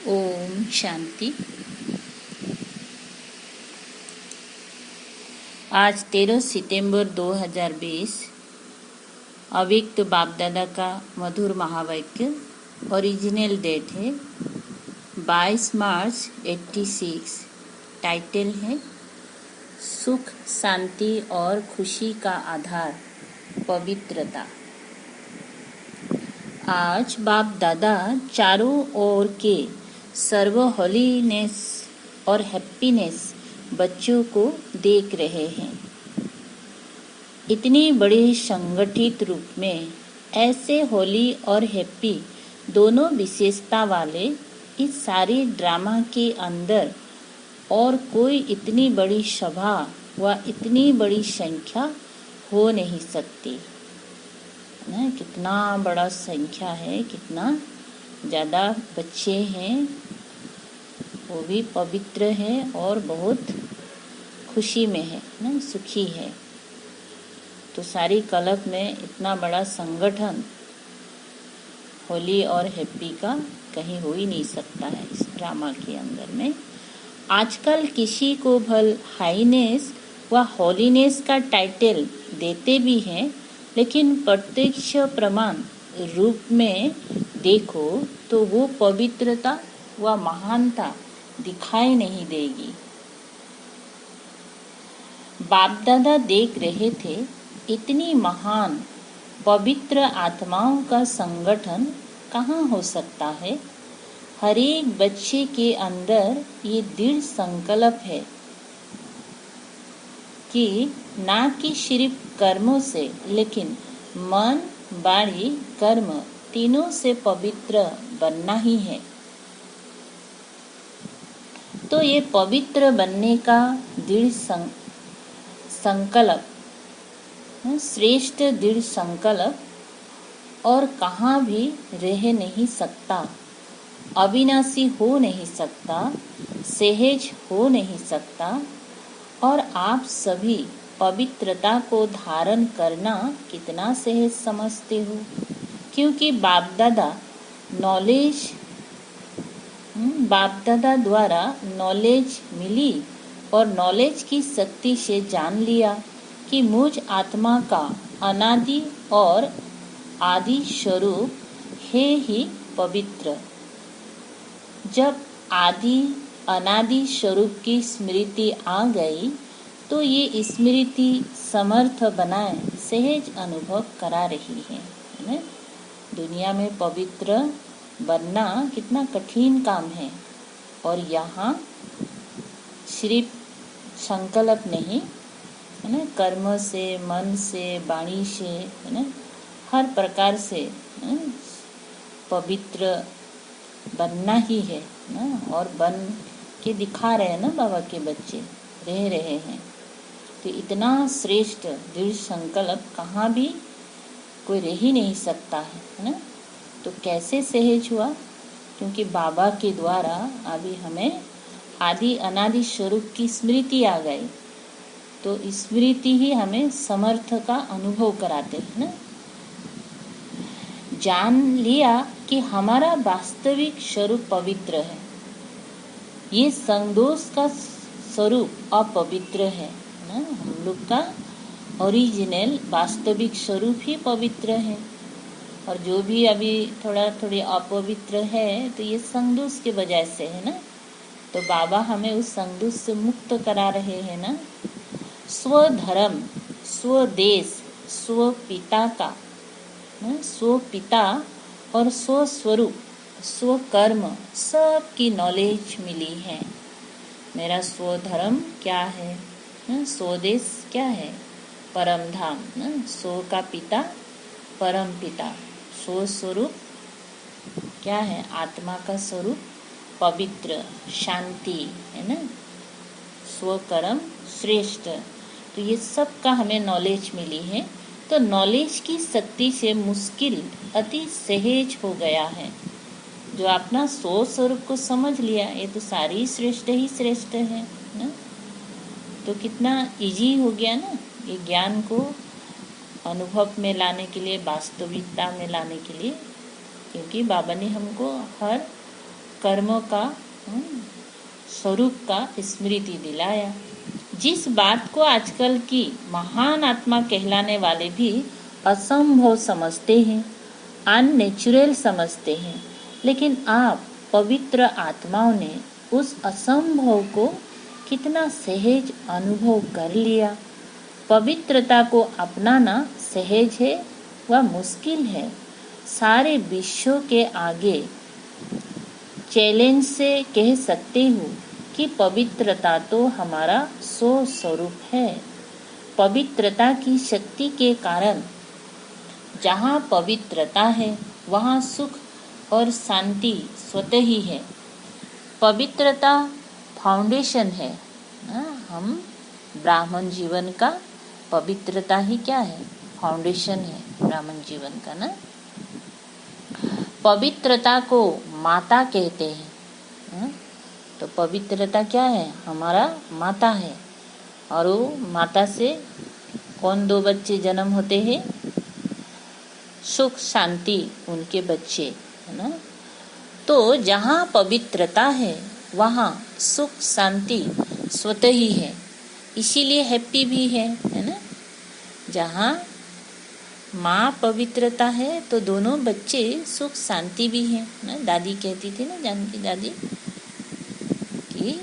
ओम शांति। आज 13 सितंबर 2020 अव्यक्त बाप दादा का मधुर महावाक्य। ओरिजिनल डेट है 22 मार्च 86। टाइटल है सुख, शांति और खुशी का आधार पवित्रता। आज बाप दादा चारों ओर के सर्व होलीनेस और हैप्पीनेस बच्चों को देख रहे हैं। इतनी बड़ी संगठित रूप में ऐसे होली और हैप्पी दोनों विशेषता वाले इस सारी ड्रामा के अंदर और कोई इतनी बड़ी सभा व इतनी बड़ी संख्या हो नहीं सकती ना। कितना बड़ा संख्या है, कितना ज़्यादा बच्चे हैं, वो भी पवित्र है और बहुत खुशी में है ना, सुखी है। तो सारी कल्प में इतना बड़ा संगठन होली और हैप्पी का कहीं हो ही नहीं सकता है इस ड्रामा के अंदर में। आजकल किसी को भल हाईनेस व होलीनेस का टाइटल देते भी हैं, लेकिन प्रत्यक्ष प्रमाण रूप में देखो तो वो पवित्रता व महानता दिखाई नहीं देगी। बाप दादा देख रहे थे इतनी महान पवित्र आत्माओं का संगठन कहाँ हो सकता है। हर एक बच्चे के अंदर ये दृढ़ संकल्प है कि ना कि सिर्फ कर्मों से, लेकिन मन, वाणी, कर्म तीनों से पवित्र बनना ही है। तो ये पवित्र बनने का दृढ़ संकल्प, श्रेष्ठ दृढ़ संकल्प और कहाँ भी रह नहीं सकता, अविनाशी हो नहीं सकता, सहज हो नहीं सकता। और आप सभी पवित्रता को धारण करना कितना सहज समझते हो, क्योंकि बाप दादा द्वारा नॉलेज मिली और नॉलेज की शक्ति से जान लिया कि मुझ आत्मा का अनादि और आदि स्वरूप है ही पवित्र। जब आदि अनादि स्वरूप की स्मृति आ गई तो ये स्मृति समर्थ बनाए सहज अनुभव करा रही है। दुनिया में पवित्र बनना कितना कठिन काम है, और यहाँ सिर्फ संकल्प नहीं है ना, कर्म से, मन से, वाणी से, है ना, हर प्रकार से पवित्र बनना ही है ना। और बन के दिखा रहे हैं ना, बाबा के बच्चे रह रहे हैं। तो इतना श्रेष्ठ दृढ़ संकल्प कहाँ भी कोई रह ही नहीं सकता है ना। तो कैसे सहज हुआ, क्योंकि बाबा के द्वारा अभी हमें आदि अनादि स्वरूप की स्मृति आ गई। तो स्मृति ही हमें समर्थ का अनुभव कराते हैं ना। जान लिया कि हमारा वास्तविक स्वरूप पवित्र है, ये संदोष का स्वरूप अपवित्र है ना। हम लोग का ओरिजिनल वास्तविक स्वरूप ही पवित्र है, और जो भी अभी थोड़ी अपवित्र है तो ये संदोष के वजह से है ना। तो बाबा हमें उस संदोष से मुक्त करा रहे हैं ना। स्वधर्म, स्वदेश, स्वपिता का, स्वपिता और स्वस्वरूप, स्वकर्म सब की नॉलेज मिली है। मेरा स्वधर्म क्या है, स्वदेश क्या है, परम धाम, स्व का पिता परम पिता, स्वस्वरूप क्या है, आत्मा का स्वरूप पवित्र शांति है ना, स्वकर्म श्रेष्ठ। तो ये सब का हमें नॉलेज मिली है। तो नॉलेज की शक्ति से मुश्किल अति सहज हो गया है। जो अपना स्वरूप को समझ लिया, ये तो सारी श्रेष्ठ ही श्रेष्ठ है ना। तो कितना इजी हो गया ना ये ज्ञान को अनुभव में लाने के लिए, वास्तविकता में लाने के लिए, क्योंकि बाबा ने हमको हर कर्मों का स्वरूप का स्मृति दिलाया। जिस बात को आजकल की महान आत्मा कहलाने वाले भी असंभव समझते हैं, अननेचुरल समझते हैं, लेकिन आप पवित्र आत्माओं ने उस असंभव को कितना सहज अनुभव कर लिया। पवित्रता को अपनाना सहज है व मुश्किल है। सारे विश्व के आगे चैलेंज से कह सकते हो कि पवित्रता तो हमारा स्वरूप है। पवित्रता की शक्ति के कारण जहाँ पवित्रता है वहाँ सुख और शांति स्वतः ही है। पवित्रता फाउंडेशन है ना। हम ब्राह्मण जीवन का पवित्रता ही क्या है? फाउंडेशन है ब्राह्मण जीवन का ना। पवित्रता को माता कहते हैं। तो पवित्रता क्या है? हमारा माता है। और वो माता से कौन दो बच्चे जन्म होते हैं? सुख शांति उनके बच्चे, है ना। तो जहाँ पवित्रता है वहाँ सुख शांति स्वतः ही है, इसीलिए हैप्पी भी है ना। जहाँ माँ पवित्रता है तो दोनों बच्चे सुख शांति भी है ना। दादी कहती थी ना, जानकी दादी, कि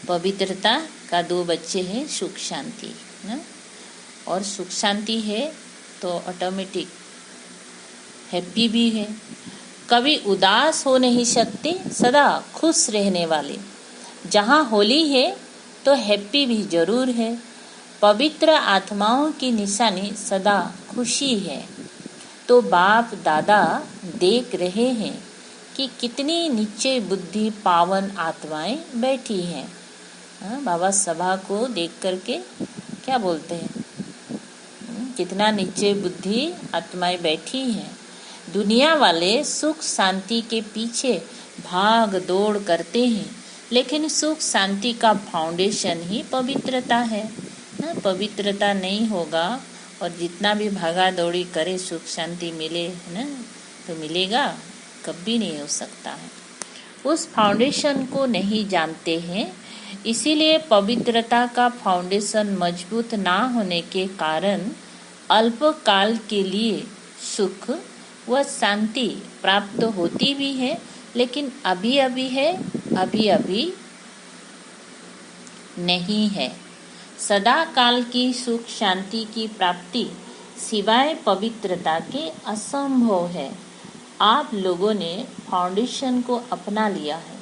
पवित्रता का दो बच्चे हैं, सुख शांति ना। और सुख शांति है तो ऑटोमेटिक हैप्पी भी है। कभी उदास हो नहीं सकते, सदा खुश रहने वाले। जहाँ होली है तो हैप्पी भी जरूर है। पवित्र आत्माओं की निशानी सदा खुशी है। तो बाप दादा देख रहे हैं कि कितनी नीचे बुद्धि पावन आत्माएं बैठी हैं। बाबा सभा को देख करके क्या बोलते हैं? कितना नीचे बुद्धि आत्माएं बैठी हैं। दुनिया वाले सुख शांति के पीछे भाग दौड़ करते हैं, लेकिन सुख शांति का फाउंडेशन ही पवित्रता है ना। पवित्रता नहीं होगा और जितना भी भागा दौड़ी करे सुख शांति मिले ना तो मिलेगा? कभी नहीं हो सकता है। उस फाउंडेशन को नहीं जानते हैं, इसीलिए पवित्रता का फाउंडेशन मजबूत ना होने के कारण अल्पकाल के लिए सुख व शांति प्राप्त होती भी है, लेकिन अभी अभी है, अभी अभी नहीं है। सदा काल की सुख शांति की प्राप्ति सिवाय पवित्रता के असंभव है। आप लोगों ने फाउंडेशन को अपना लिया है,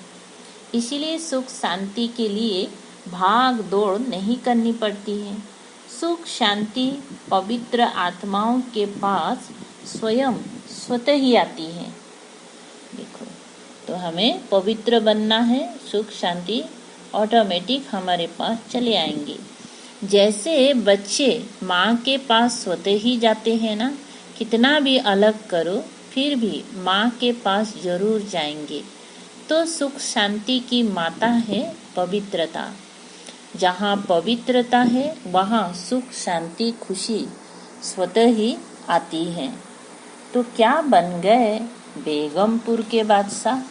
इसीलिए सुख शांति के लिए भाग दौड़ नहीं करनी पड़ती है। सुख शांति पवित्र आत्माओं के पास स्वयं स्वतः ही आती है। देखो, तो हमें पवित्र बनना है, सुख शांति ऑटोमेटिक हमारे पास चले आएंगे। जैसे बच्चे माँ के पास स्वतः ही जाते हैं ना, कितना भी अलग करो फिर भी माँ के पास जरूर जाएंगे। तो सुख शांति की माता है पवित्रता। जहाँ पवित्रता है वहाँ सुख शांति खुशी स्वतः ही आती है। तो क्या बन गए बेगमपुर के बादशाह?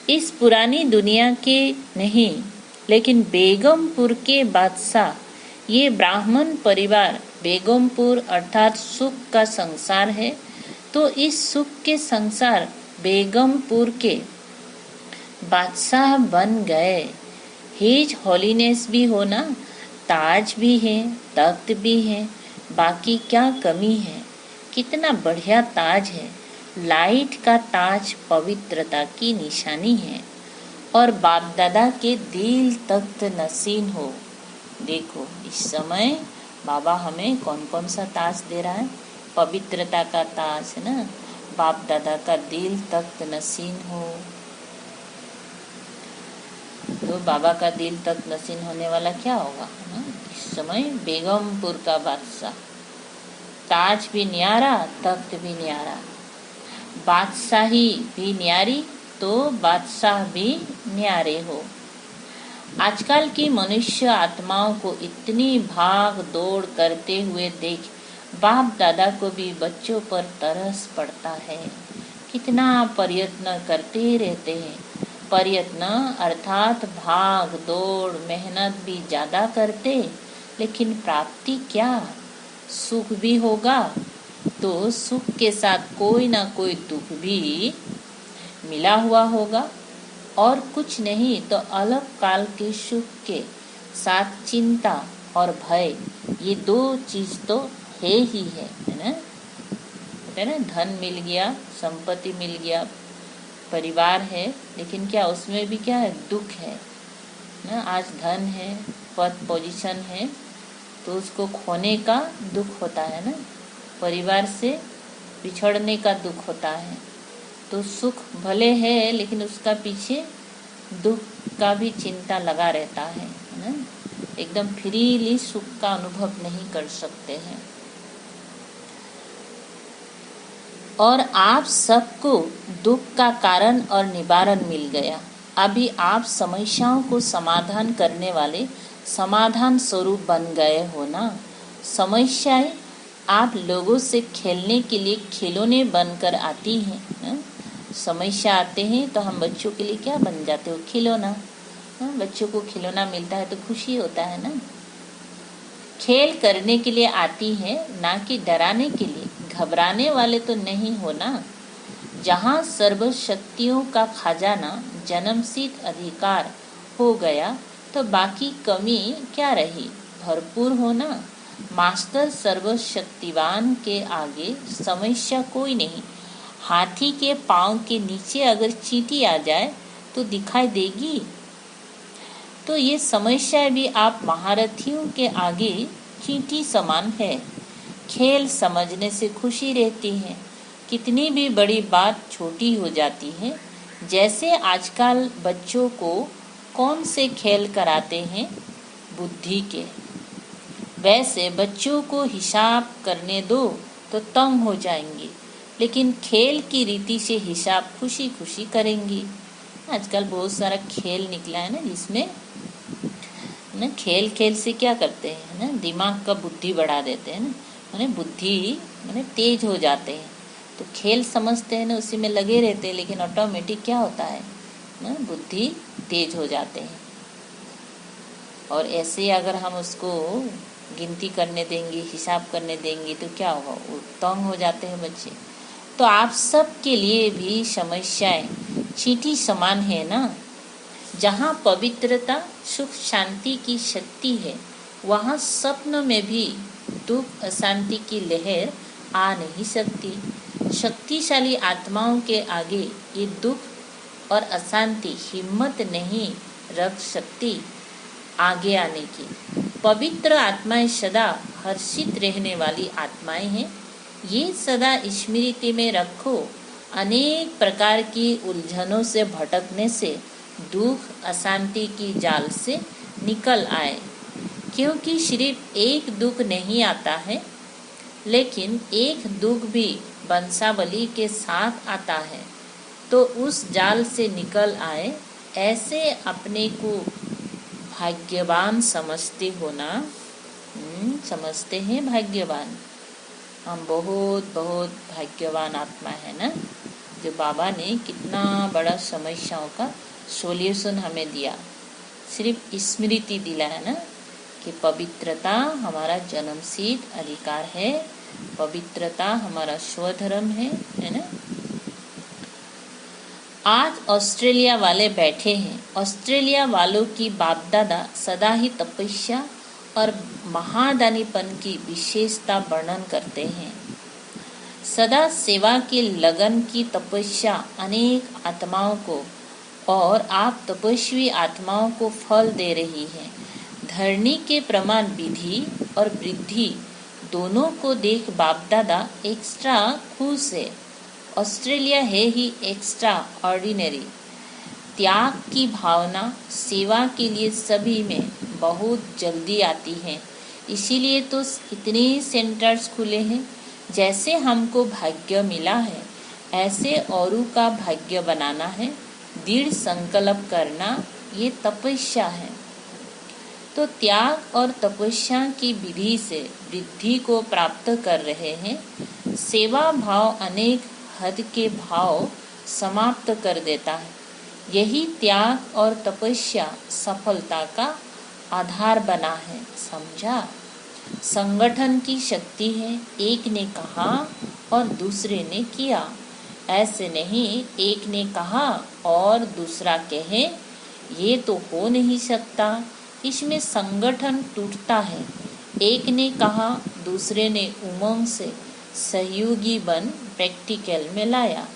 इस पुरानी दुनिया के नहीं, लेकिन बेगमपुर के बादशाह। ये ब्राह्मण परिवार बेगमपुर अर्थात सुख का संसार है। तो इस सुख के संसार बेगमपुर के बादशाह बन गए। हिज होलीनेस भी हो ना, ताज भी है, तख्त भी है, बाकी क्या कमी है? कितना बढ़िया ताज है। लाइट का ताज पवित्रता की निशानी है। और बाप दादा के दिल तख्त नसीन हो। देखो इस समय बाबा हमें कौन कौन सा ताज दे रहा है? पवित्रता का ताज है ना। बाप दादा का दिल तख्त नसीन हो। तो बाबा का दिल तख्त नसीन होने वाला क्या होगा ना? इस समय बेगमपुर का बादशाह। ताज भी न्यारा, तख्त भी न्यारा, बादशाही भी न्यारी, तो बादशाह भी न्यारे हो। आजकल की मनुष्य आत्माओं को इतनी भाग दौड़ करते हुए देख बाप दादा को भी बच्चों पर तरस पड़ता है कितना प्रयत्न करते रहते हैं। प्रयत्न अर्थात भाग दौड़ मेहनत भी ज़्यादा करते, लेकिन प्राप्ति क्या? सुख भी होगा तो सुख के साथ कोई ना कोई दुख भी मिला हुआ होगा, और कुछ नहीं तो अलग काल के सुख के साथ चिंता और भय, ये दो चीज तो है ही है ना। है ना, धन मिल गया, संपत्ति मिल गया, परिवार है, लेकिन क्या उसमें भी क्या है? दुख है ना। आज धन है, पद पोजीशन है, तो उसको खोने का दुख होता है ना, परिवार से बिछड़ने का दुख होता है। तो सुख भले है, लेकिन उसका पीछे दुख का भी चिंता लगा रहता है ना। एकदम फ्रीली सुख का अनुभव नहीं कर सकते हैं। और आप सबको दुख का कारण और निवारण मिल गया। अभी आप समस्याओं को समाधान करने वाले समाधान स्वरूप बन गए हो ना। समस्याएं आप लोगों से खेलने के लिए खिलौने बनकर आती हैं ना? समस्या आते हैं तो हम बच्चों के लिए क्या बन जाते हो? खिलौना। बच्चों को खिलौना मिलता है तो खुशी होता है ना। खेल करने के लिए आती है, ना कि डराने के लिए। घबराने वाले तो नहीं हो ना। जहाँ सर्व शक्तियों का खजाना जन्मसिद्ध अधिकार हो गया तो बाकी कमी क्या रही? भरपूर होना। मास्टर सर्वशक्तिवान के आगे समस्या कोई नहीं। हाथी के पांव के नीचे अगर चींटी आ जाए तो दिखाई देगी। तो ये समस्या भी आप महारथियों के आगे चींटी समान है। खेल समझने से खुशी रहती है। कितनी भी बड़ी बात छोटी हो जाती है। जैसे आजकल बच्चों को कौन से खेल कराते हैं? बुद्धि के। वैसे बच्चों को हिसाब करने दो तो तंग हो जाएंगे, लेकिन खेल की रीति से हिसाब खुशी खुशी करेंगी। आजकल बहुत सारा खेल निकला है ना, जिसमें ना खेल खेल से क्या करते हैं ना, दिमाग का बुद्धि बढ़ा देते हैं ना, माने बुद्धि माने तेज हो जाते हैं। तो खेल समझते हैं ना, उसी में लगे रहते हैं, लेकिन ऑटोमेटिक क्या होता है ना, बुद्धि तेज हो जाते हैं। और ऐसे अगर हम उसको गिनती करने देंगे, हिसाब करने देंगे तो क्या होगा? वो तंग हो जाते हैं बच्चे। तो आप सब के लिए भी समस्याएं चींटी समान है ना। जहाँ पवित्रता सुख शांति की शक्ति है, वहाँ स्वप्न में भी दुख अशांति की लहर आ नहीं सकती। शक्तिशाली आत्माओं के आगे ये दुख और अशांति हिम्मत नहीं रख सकती आगे आने की। पवित्र आत्माएं सदा हर्षित रहने वाली आत्माएं हैं। ये सदा स्मृति में रखो। अनेक प्रकार की उलझनों से भटकने से दुख अशांति की जाल से निकल आए, क्योंकि सिर्फ एक दुख नहीं आता है, लेकिन एक दुख भी वंशावली के साथ आता है। तो उस जाल से निकल आए। ऐसे अपने को भाग्यवान समझते हो ना? समझते हैं भाग्यवान। हम बहुत बहुत भाग्यवान आत्मा है ना, जो बाबा ने कितना बड़ा समस्याओं का सॉल्यूशन हमें दिया। सिर्फ स्मृति दिला है ना कि पवित्रता हमारा जन्मसिद्ध अधिकार है, पवित्रता हमारा स्वधर्म है ना। आज ऑस्ट्रेलिया वाले बैठे हैं। ऑस्ट्रेलिया वालों की बाप दादा सदा ही तपस्या और महादानीपन की विशेषता वर्णन करते हैं। सदा सेवा की लगन की तपस्या अनेक आत्माओं को, और आप तपस्वी आत्माओं को फल दे रही हैं। धरनी के प्रमाण विधि और वृद्धि दोनों को देख बाप दादा एक्स्ट्रा खुश है। ऑस्ट्रेलिया है ही एक्स्ट्रा ऑर्डिनरी। त्याग की भावना सेवा के लिए सभी में बहुत जल्दी आती है। इसीलिए तो इतने सेंटर्स खुले हैं। जैसे हमको भाग्य मिला है, ऐसे औरों का भाग्य बनाना है। दृढ़ संकल्प करना, ये तपस्या है। तो त्याग और तपस्या की विधि से वृद्धि को प्राप्त कर रहे हैं। सेवा भाव अनेक हद के भाव समाप्त कर देता है। यही त्याग और तपस्या सफलता का आधार बना है, समझा। संगठन की शक्ति है, एक ने कहा और दूसरे ने किया। ऐसे नहीं एक ने कहा और दूसरा कहे, ये तो हो नहीं सकता। इसमें संगठन टूटता है। एक ने कहा, दूसरे ने उमंग से सहयोगी बन प्रैक्टिकल में लाया।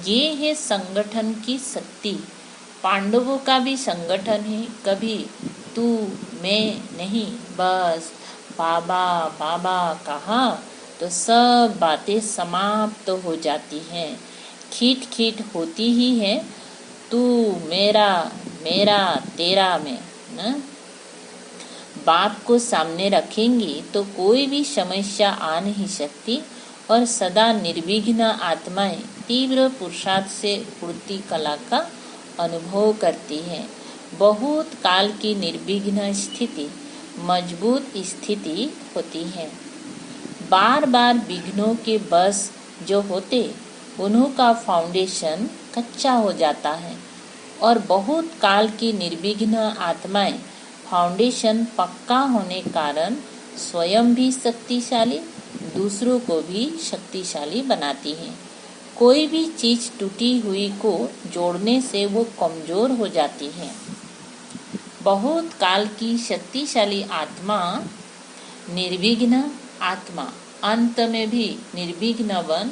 ये है संगठन की शक्ति। पांडवों का भी संगठन है, कभी तू मैं नहीं, बस बाबा बाबा कहा तो सब बातें समाप्त हो जाती हैं। खीट खीट होती ही है, तू मेरा मेरा तेरा में न। बाप को सामने रखेंगी तो कोई भी समस्या आ नहीं सकती और सदा निर्विघ्न आत्माएं तीव्र पुरुषार्थ से पूर्ति कला का अनुभव करती हैं। बहुत काल की निर्विघ्न स्थिति मजबूत स्थिति होती है। बार बार विघ्नों के बस जो होते उन्हों का फाउंडेशन कच्चा हो जाता है और बहुत काल की निर्विघ्न आत्माएं फाउंडेशन पक्का होने कारण स्वयं भी शक्तिशाली, दूसरों को भी शक्तिशाली बनाती हैं। कोई भी चीज टूटी हुई को जोड़ने से वो कमजोर हो जाती है। बहुत काल की शक्तिशाली आत्मा निर्विघ्न आत्मा अंत में भी निर्विघ्न बन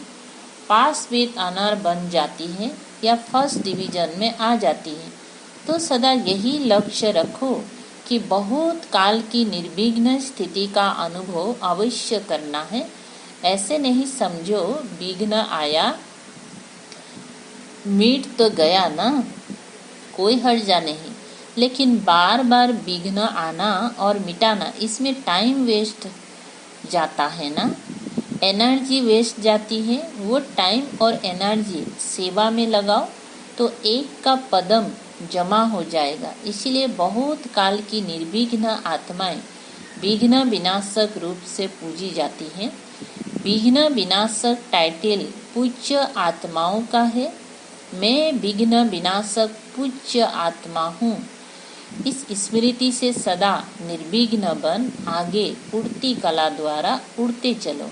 पास विद ऑनर बन जाती है या फर्स्ट डिवीजन में आ जाती है। तो सदा यही लक्ष्य रखो कि बहुत काल की निर्विघ्न स्थिति का अनुभव अवश्य करना है। ऐसे नहीं समझो विघ्न आया मिट तो गया ना, कोई हर्जा नहीं, लेकिन बार बार विघ्न आना और मिटाना इसमें टाइम वेस्ट जाता है ना, एनर्जी वेस्ट जाती है। वो टाइम और एनर्जी सेवा में लगाओ तो एक का पदम जमा हो जाएगा। इसीलिए बहुत काल की निर्विघ्न आत्माएं विघ्न विनाशक रूप से पूजी जाती हैं। विघ्न विनाशक टाइटल पूज्य आत्माओं का है। मैं विघ्न विनाशक पूज्य आत्मा हूँ। इस स्मृति से सदा निर्विघ्न बन आगे उड़ती कला द्वारा उड़ते चलो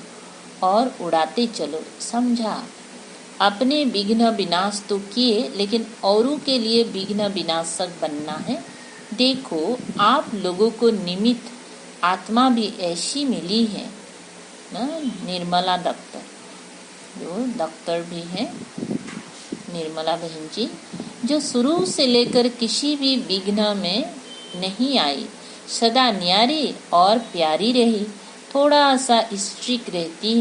और उड़ाते चलो, समझा। अपने विघ्न विनाश तो किए, लेकिन औरों के लिए विघ्न विनाशक बनना है। देखो आप लोगों को निमित्त आत्मा भी ऐसी मिली है ना, निर्मला दफ्तर, जो दफ्तर भी है निर्मला बहन जी, जो शुरू से लेकर किसी भी विघ्न में नहीं आई, सदा न्यारी और प्यारी रही, थोड़ा सा स्ट्रिक्ट रहती।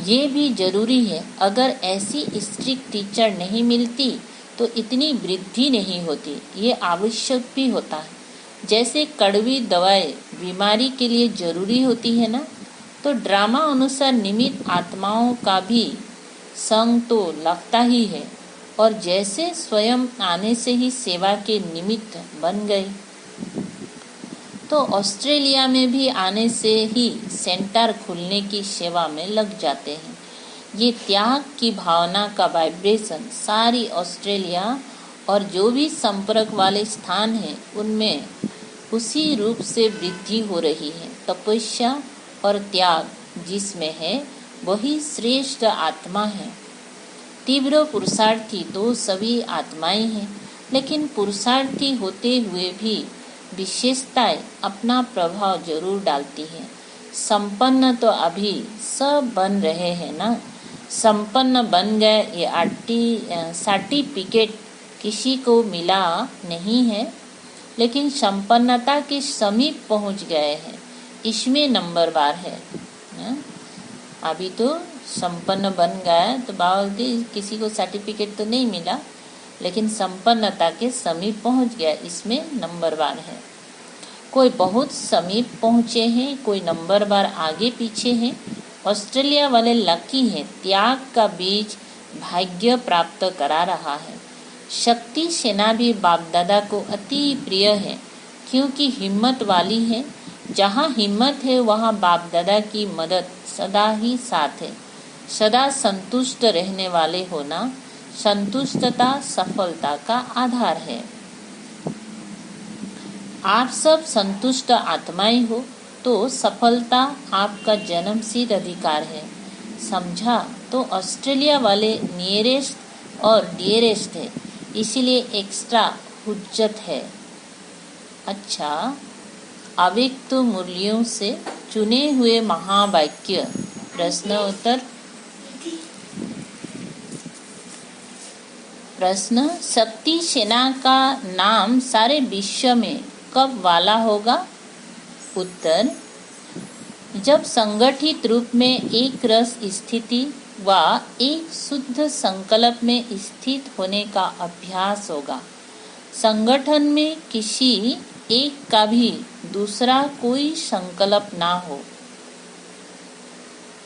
ये भी जरूरी है। अगर ऐसी स्ट्रिक्ट टीचर नहीं मिलती तो इतनी वृद्धि नहीं होती। ये आवश्यक भी होता है। जैसे कड़वी दवाएं बीमारी के लिए जरूरी होती है ना, तो ड्रामा अनुसार निमित्त आत्माओं का भी संग तो लगता ही है। और जैसे स्वयं आने से ही सेवा के निमित्त बन गए, तो ऑस्ट्रेलिया में भी आने से ही सेंटर खुलने की सेवा में लग जाते हैं। ये त्याग की भावना का वाइब्रेशन सारी ऑस्ट्रेलिया और जो भी संपर्क वाले स्थान हैं उनमें उसी रूप से वृद्धि हो रही है। तपस्या और त्याग जिसमें है वही श्रेष्ठ आत्मा है। तीव्र पुरुषार्थी तो सभी आत्माएं हैं, लेकिन पुरुषार्थी होते हुए भी विशेषताएं अपना प्रभाव जरूर डालती हैं। संपन्न तो अभी सब बन रहे हैं ना, संपन्न बन गए ये सर्टिफिकेट किसी को मिला नहीं है, लेकिन संपन्नता के समीप पहुंच गए हैं, इसमें नंबरवार है ना? अभी तो संपन्न बन गया तो बावजूद किसी को सर्टिफिकेट तो नहीं मिला, लेकिन संपन्नता के समीप पहुंच गया, इसमें नंबरवार है। कोई बहुत समीप पहुंचे हैं, कोई नंबरवार आगे पीछे हैं। ऑस्ट्रेलिया वाले लकी हैं, त्याग का बीज भाग्य प्राप्त करा रहा है। शक्ति सेना भी बाप दादा को अति प्रिय है, क्योंकि हिम्मत वाली है। जहाँ हिम्मत है वहाँ बाप दादा की मदद सदा ही साथ है। सदा संतुष्ट रहने वाले होना, संतुष्टता सफलता का आधार है। आप सब संतुष्ट आत्माएं हो तो सफलता आपका जन्मसिद्ध अधिकार है। समझा तो ऑस्ट्रेलिया वाले नियरेस्ट और डियरेस्ट है, इसीलिए एक्स्ट्रा हुज्जत है। अच्छा, अव्यक्त मूल्यों से चुने हुए महावाक्य। प्रश्न उत्तर। प्रश्न, शक्ति सेना का नाम सारे विश्व में कब वाला होगा? उत्तर, जब संगठित रूप में एक रस स्थिति व एक शुद्ध संकल्प में स्थित होने का अभ्यास होगा। संगठन में किसी एक का भी दूसरा कोई संकल्प ना हो,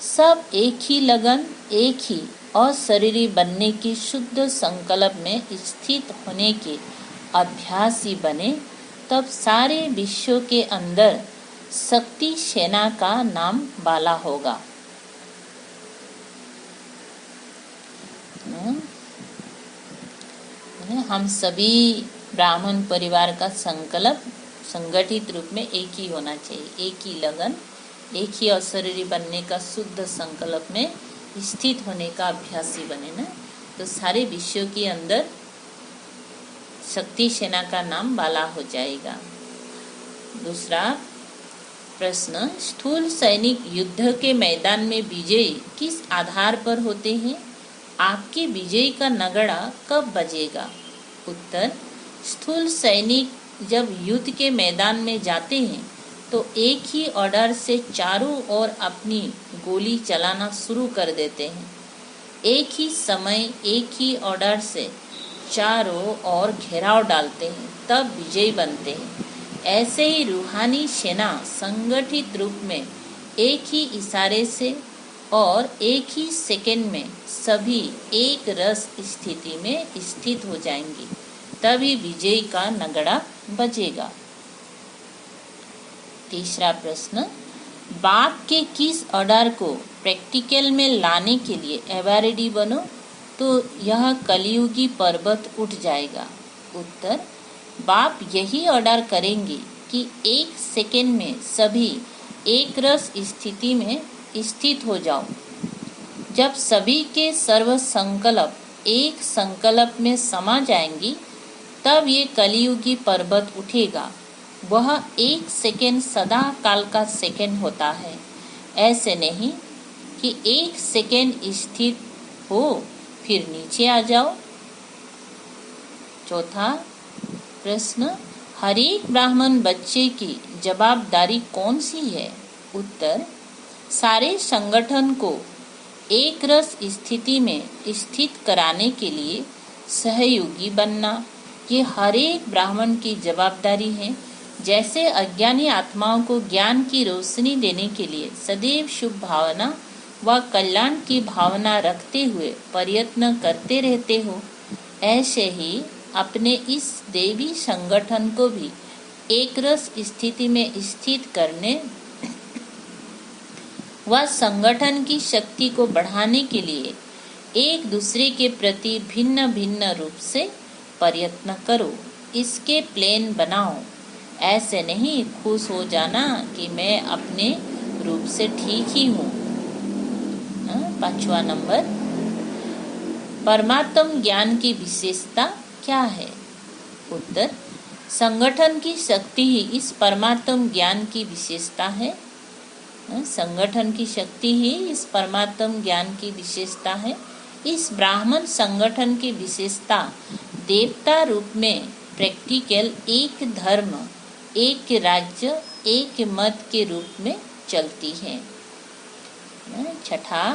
सब एक ही लगन, एक ही अशरीरी बनने की शुद्ध संकल्प में स्थित होने के अभ्यासी बने, तब सारे विश्व के अंदर शक्ति सेना का नाम वाला होगा। हम सभी ब्राह्मण परिवार का संकल्प संगठित रूप में एक ही होना चाहिए, एक ही लगन, एक ही अशरीरी बनने का शुद्ध संकल्प में स्थित होने का अभ्यासी बने ना, तो सारे विश्व के अंदर शक्ति सेना का नाम वाला हो जाएगा। दूसरा प्रश्न, स्थूल सैनिक युद्ध के मैदान में विजयी किस आधार पर होते हैं? आपके विजय का नगड़ा कब बजेगा? उत्तर, स्थूल सैनिक जब युद्ध के मैदान में जाते हैं तो एक ही ऑर्डर से चारों ओर अपनी गोली चलाना शुरू कर देते हैं। एक ही समय एक ही ऑर्डर से चारों ओर घेराव डालते हैं, तब विजयी बनते हैं। ऐसे ही रूहानी सेना संगठित रूप में एक ही इशारे से और एक ही सेकंड में सभी एक रस स्थिति में स्थित हो जाएंगी, तभी विजय का नगड़ा बजेगा। तीसरा प्रश्न, बाप के किस ऑर्डर को प्रैक्टिकल में लाने के लिए एवरेडी बनो तो यह कलियुगी पर्वत उठ जाएगा? उत्तर, बाप यही ऑर्डर करेंगे कि एक सेकेंड में सभी एक रस स्थिति में स्थित हो जाओ। जब सभी के सर्व संकल्प एक संकल्प में समा जाएंगी, तब ये कलियुगी पर्वत उठेगा। वह एक सेकेंड सदा काल का सेकेंड होता है, ऐसे नहीं कि एक सेकेंड स्थित हो फिर नीचे आ जाओ। चौथा प्रश्न, हर एक ब्राह्मण बच्चे की जवाबदारी कौन सी है? उत्तर, सारे संगठन को एक रस स्थिति में स्थित कराने के लिए सहयोगी बनना, ये हर एक ब्राह्मण की जवाबदारी है। जैसे अज्ञानी आत्माओं को ज्ञान की रोशनी देने के लिए सदैव शुभ भावना व कल्याण की भावना रखते हुए प्रयत्न करते रहते हो, ऐसे ही अपने इस देवी संगठन को भी एक रस स्थिति में स्थित करने व संगठन की शक्ति को बढ़ाने के लिए एक दूसरे के प्रति भिन्न भिन्न रूप से प्रयत्न करो। इसके प्लान बनाओ। ऐसे नहीं खुश हो जाना कि मैं अपने रूप से ठीक ही हूँ। 5वां नंबर, परमात्म ज्ञान की विशेषता क्या है? उत्तर, संगठन की शक्ति ही इस परमात्म ज्ञान की विशेषता है। संगठन की शक्ति ही इस परमात्म ज्ञान की विशेषता है। इस ब्राह्मण संगठन की विशेषता देवता रूप में प्रैक्टिकल एक धर्म, एक राज्य, एक मत के रूप में चलती है। छठा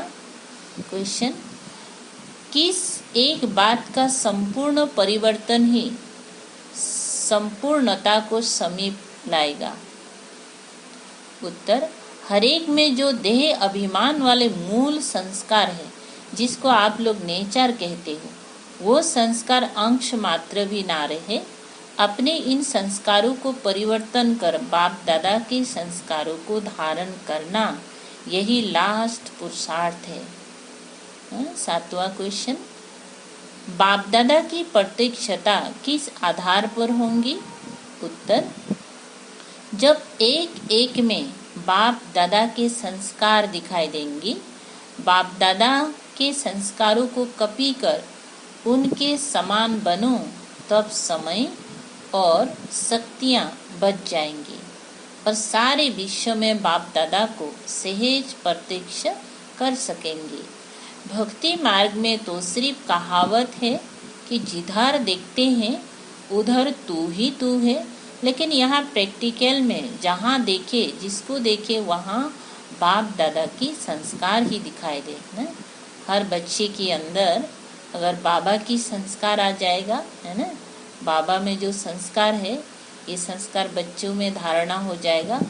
क्वेश्चन, किस एक बात का संपूर्ण परिवर्तन ही संपूर्णता को समीप लाएगा? उत्तर, हरेक में जो देह अभिमान वाले मूल संस्कार है, जिसको आप लोग नेचर कहते हो, वो संस्कार अंश मात्र भी ना रहे। अपने इन संस्कारों को परिवर्तन कर बाप दादा के संस्कारों को धारण करना, यही लास्ट पुरुषार्थ है। 7वां क्वेश्चन, बाप दादा की प्रत्यक्षता किस आधार पर होंगी? उत्तर, जब एक एक में बाप दादा के संस्कार दिखाई देंगे, बाप दादा के संस्कारों को कॉपी कर उनके समान बनो, तब समय और शक्तियां बच जाएंगी और सारे विश्व में बाप दादा को सहज प्रत्यक्ष कर सकेंगे। भक्ति मार्ग में तो सिर्फ कहावत है कि जिधर देखते हैं उधर तू ही तू है, लेकिन यहाँ प्रैक्टिकल में जहाँ देखे जिसको देखे वहाँ बाप दादा की संस्कार ही दिखाई दे ना। हर बच्चे के अंदर अगर बाबा की संस्कार आ जाएगा, है ना, बाबा में जो संस्कार है ये संस्कार बच्चों में धारणा हो जाएगा,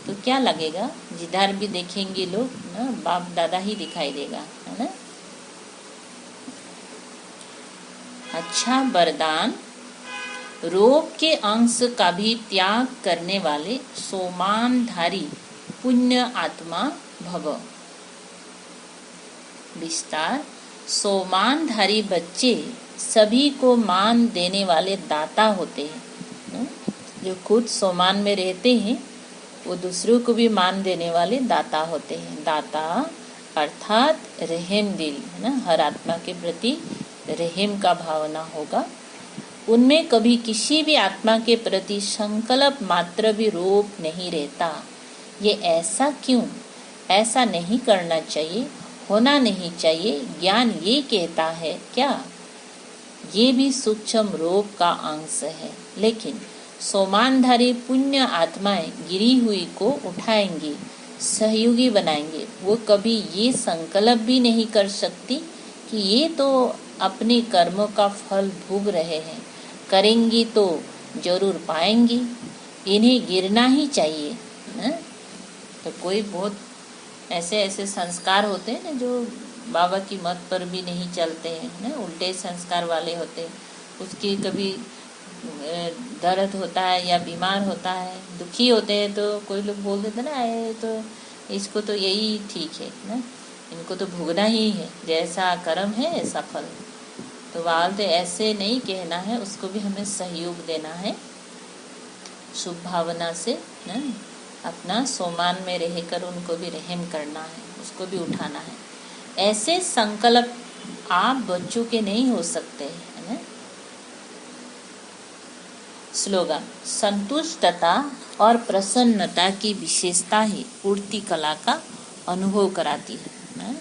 तो क्या लगेगा, जिधर भी देखेंगे लोग ना बाप दादा ही दिखाई देगा, है ना। अच्छा वरदान, रोग के अंश का भी त्याग करने वाले सोमानधारी पुण्य आत्मा भव। विस्तार, सोमानधारी बच्चे सभी को मान देने वाले दाता होते हैं। जो खुद सोमान में रहते हैं वो दूसरों को भी मान देने वाले दाता होते हैं। दाता अर्थात रहम दिल, है ना, हर आत्मा के प्रति रहम का भावना होगा। उनमें कभी किसी भी आत्मा के प्रति संकल्प मात्र भी रोप नहीं रहता। ये ऐसा क्यों? ऐसा नहीं करना चाहिए, होना नहीं चाहिए। ज्ञान ये कहता है क्या? ये भी सूक्ष्म रोप का अंश है, लेकिन सोमानधारी पुण्य आत्माएं गिरी हुई को उठाएंगी, सहयोगी बनाएंगे। वो कभी ये संकल्प भी नहीं कर सकती कि ये तो अपने कर्मों का फल भोग रहे हैं, करेंगी तो जरूर पाएंगी, इन्हें गिरना ही चाहिए ना। तो कोई बहुत ऐसे ऐसे संस्कार होते हैं ना जो बाबा की मत पर भी नहीं चलते हैं ना, उल्टे संस्कार वाले होते हैं। उसकी कभी दर्द होता है या बीमार होता है, दुखी होते हैं, तो कोई लोग बोल देते ना, ये तो इसको तो यही ठीक है ना, इनको तो भोगना ही है, जैसा कर्म है ऐसा फल। तो वालते ऐसे नहीं कहना है, उसको भी हमें सहयोग देना है, शुभ भावना से ना, अपना सोमान में रहकर उनको भी रहम करना है, उसको भी उठाना है। ऐसे संकल्प आप बच्चों के नहीं हो सकते, है ना। स्लोगन, संतुष्टता और प्रसन्नता की विशेषता ही पूर्ति कला का अनुभव कराती है।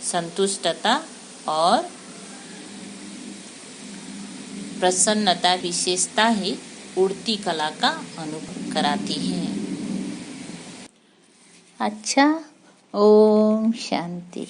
संतुष्टता और प्रसन्नता विशेषता ही पूर्ति कला का अनुभव कराती है। अच्छा, ओम शांति।